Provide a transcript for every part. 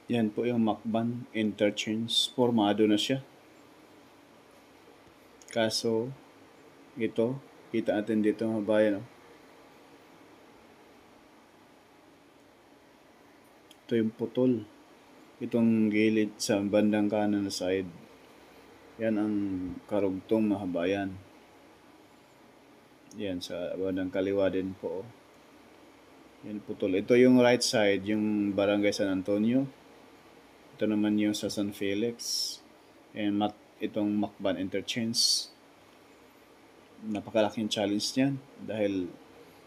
Yan po yung Macban interchange. Formado na siya. Kaso, ito, kita natin dito mga bayan. Oh. Ito yung putol. Itong gilid sa bandang kanan na side. Yan ang karugtong mga bayan. Yan sa bandang kaliwa din po. Oh. Yan putol. Ito yung right side, yung Barangay San Antonio. Ito naman yung sa San Felix. And itong Macban interchange. Napakalaking challenge niyan dahil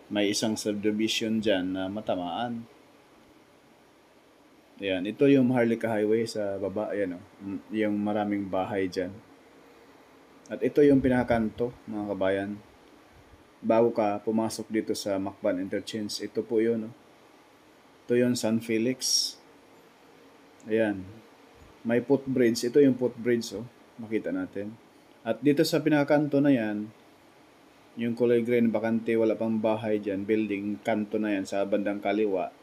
may isang subdivision dyan na matamaan. Ayan, ito yung Maharlika Highway sa baba. Ayan o, yung maraming bahay dyan. At ito yung pinakakanto, mga kabayan. Bago ka pumasok dito sa Macban interchange, ito po yun. O. Ito yung San Felix. Ayan. May footbridge. Ito yung footbridge. O. Makita natin. At dito sa pinakakanto na yan, yung kulay green, bakante, wala pang bahay dyan, building, kanto na yan sa bandang kaliwa.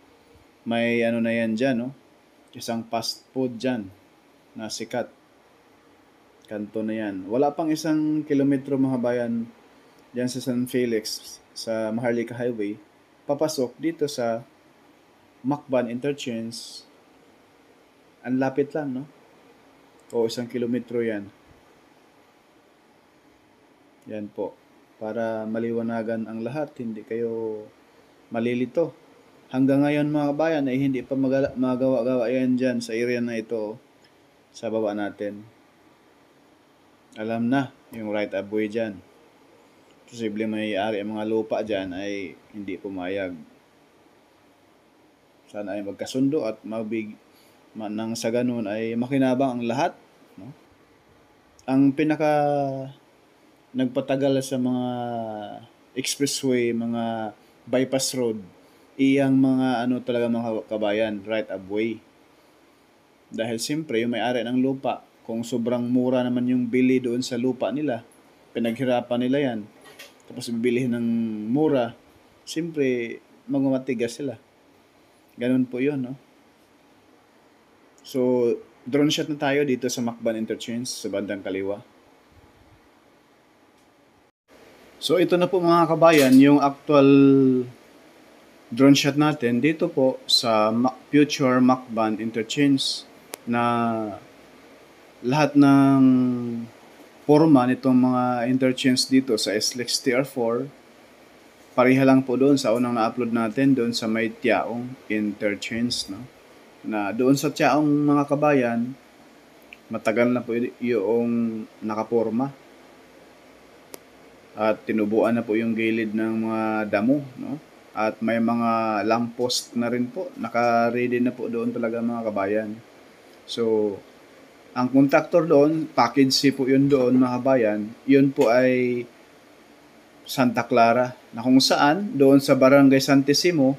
May ano na yan dyan, no? Isang fast food dyan na sikat. Kanto na yan. Wala pang 1 kilometro mga bayan dyan sa San Felix, sa Maharlika Highway. Papasok dito sa Macban interchange. Ang lapit lang, no? O 1 kilometro yan. Yan po. Para maliwanagan ang lahat, hindi kayo malilito. Hanggang ngayon mga kabayan ay hindi pa magawa-gawa yan dyan sa area na ito sa baba natin. Alam na yung right of way dyan. Posible may-ari ang mga lupa dyan ay hindi pumayag. Sana ay magkasundo at nang sa ganun ay makinabang ang lahat. No? Ang pinaka nagpatagal sa mga expressway, mga bypass road, iyang mga talaga mga kabayan, right of way. Dahil siyempre, yung may-ari ng lupa, kung sobrang mura naman yung bili doon sa lupa nila, pinaghirapan nila yan, tapos bibilihin ng mura, siyempre, magmamatigas sila. Ganun po yun, no? So, drone shot na tayo dito sa Macban Interchange, sa bandang kaliwa. So ito na po mga kabayan, yung actual drone shot natin dito po sa future Macban interchange na lahat ng forma nitong mga interchange dito sa SLEX TR4 pareha lang po doon sa unang na-upload natin doon sa may Tiaong interchange, no? Na doon sa Tiaong mga kabayan, matagal na po yung nakaporma. At tinubuan na po yung gilid ng mga damo, no? At may mga lamppost na rin po. Naka-ready na po doon talaga mga kabayan. So, ang contractor doon, package C po yun doon mga kabayan. Yun po ay Santa Clara. Na kung saan, doon sa Barangay Santissimo,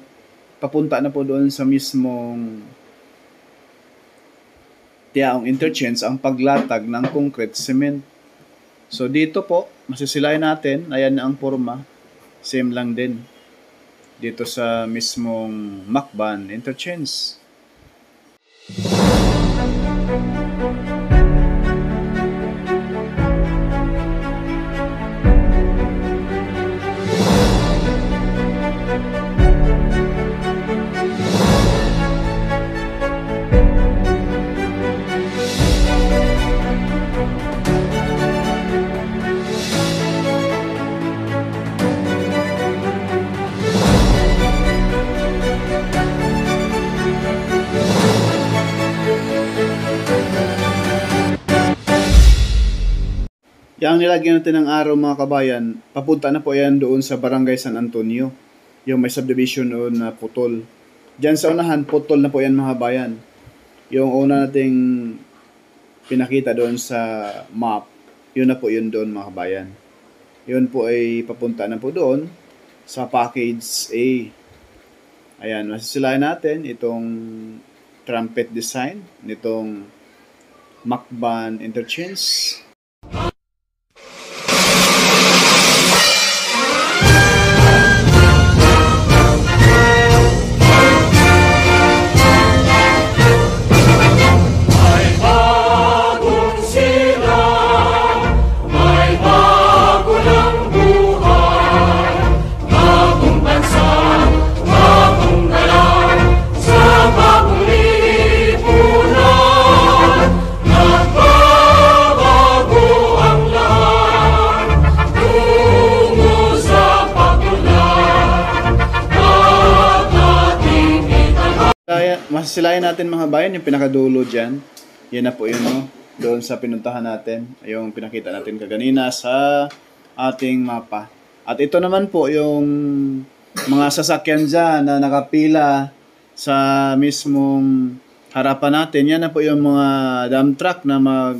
papunta na po doon sa mismong Tiaong Interchange ang paglatag ng concrete cement. So dito po, masisilayan natin, ayan na ang forma, same lang din dito sa mismong Macban Interchange. Yang nilagyan natin ng araw mga kabayan, papunta na po yan doon sa Barangay San Antonio. Yung may subdivision doon na putol. Diyan sa unahan, putol na po yan mga kabayan. Yung una nating pinakita doon sa map, yun na po yun doon mga kabayan. Yun po ay papunta na po doon sa package A. Ayan, masisilayan natin itong trumpet design nitong Macban Interchange. sisilayan natin mga bayan, yung pinakadulo dyan. Yan na po yun, no? Doon sa pinuntahan natin. Yung pinakita natin kaganina sa ating mapa. At ito naman po yung mga sasakyan dyan na nakapila sa mismong harapan natin. Yan na po yung mga dump truck na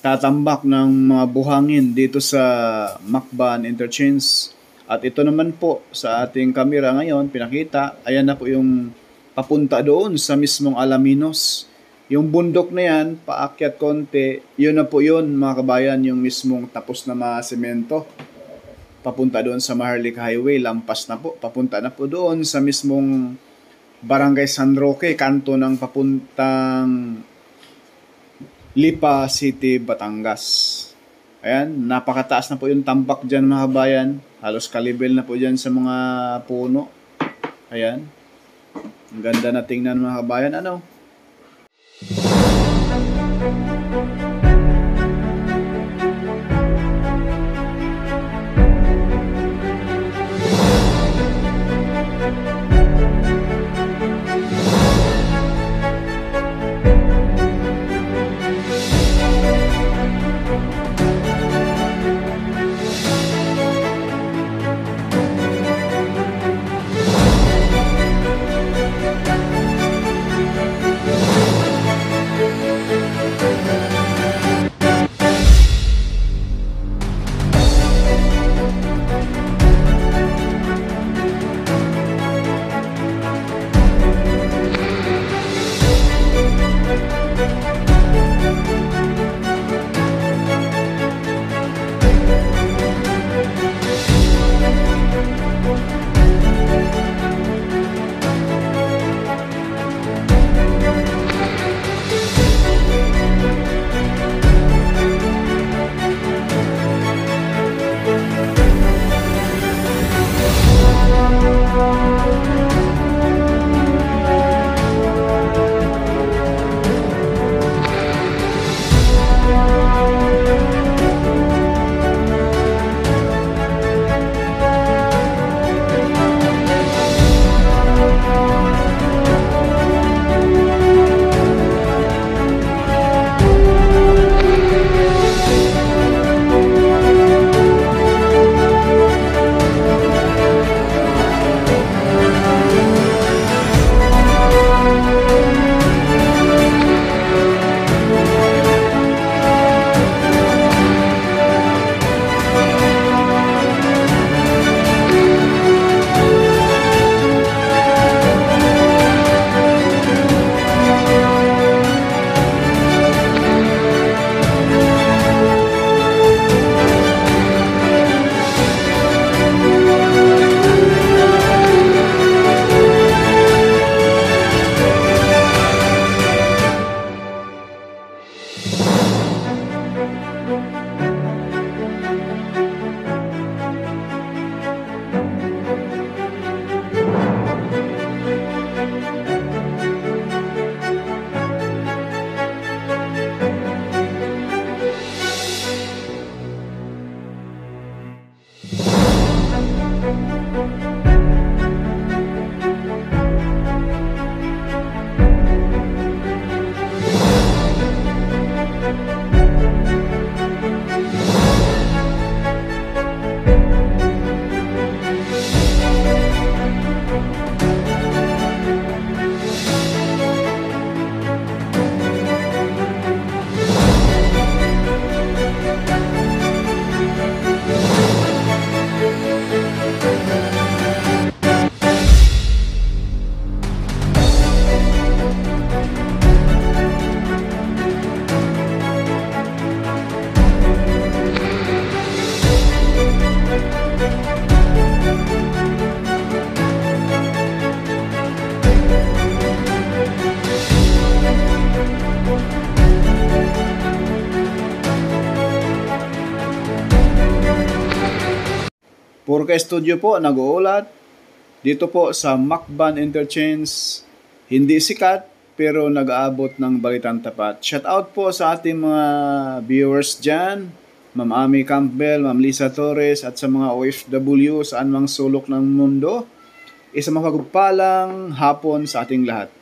tatambak ng mga buhangin dito sa Macban Interchange. At ito naman po sa ating camera ngayon, pinakita, ayan na po yung papunta doon sa mismong Alaminos. Yung bundok na yan, paakyat konti, yun na po yun mga kabayan, yung mismong tapos na mga semento. Papunta doon sa Maharlika Highway, lampas na po. Papunta na po doon sa mismong Barangay San Roque, kanto ng papuntang Lipa City, Batangas. Ayan, napakataas na po yung tambak dyan mga kabayan. Halos kalibel na po dyan sa mga puno. Ayan. Ang ganda na tingnan mga kabayan. Ano? Purka Studio po, nag-uulat. Dito po sa Macban Interchange, hindi sikat pero nag-aabot ng balitang tapat. Shout out po sa ating mga viewers dyan, Ma'am Ami Campbell, Ma'am Lisa Torres, at sa mga OFW saan mang sulok ng mundo. Isang mapagpalang hapon sa ating lahat.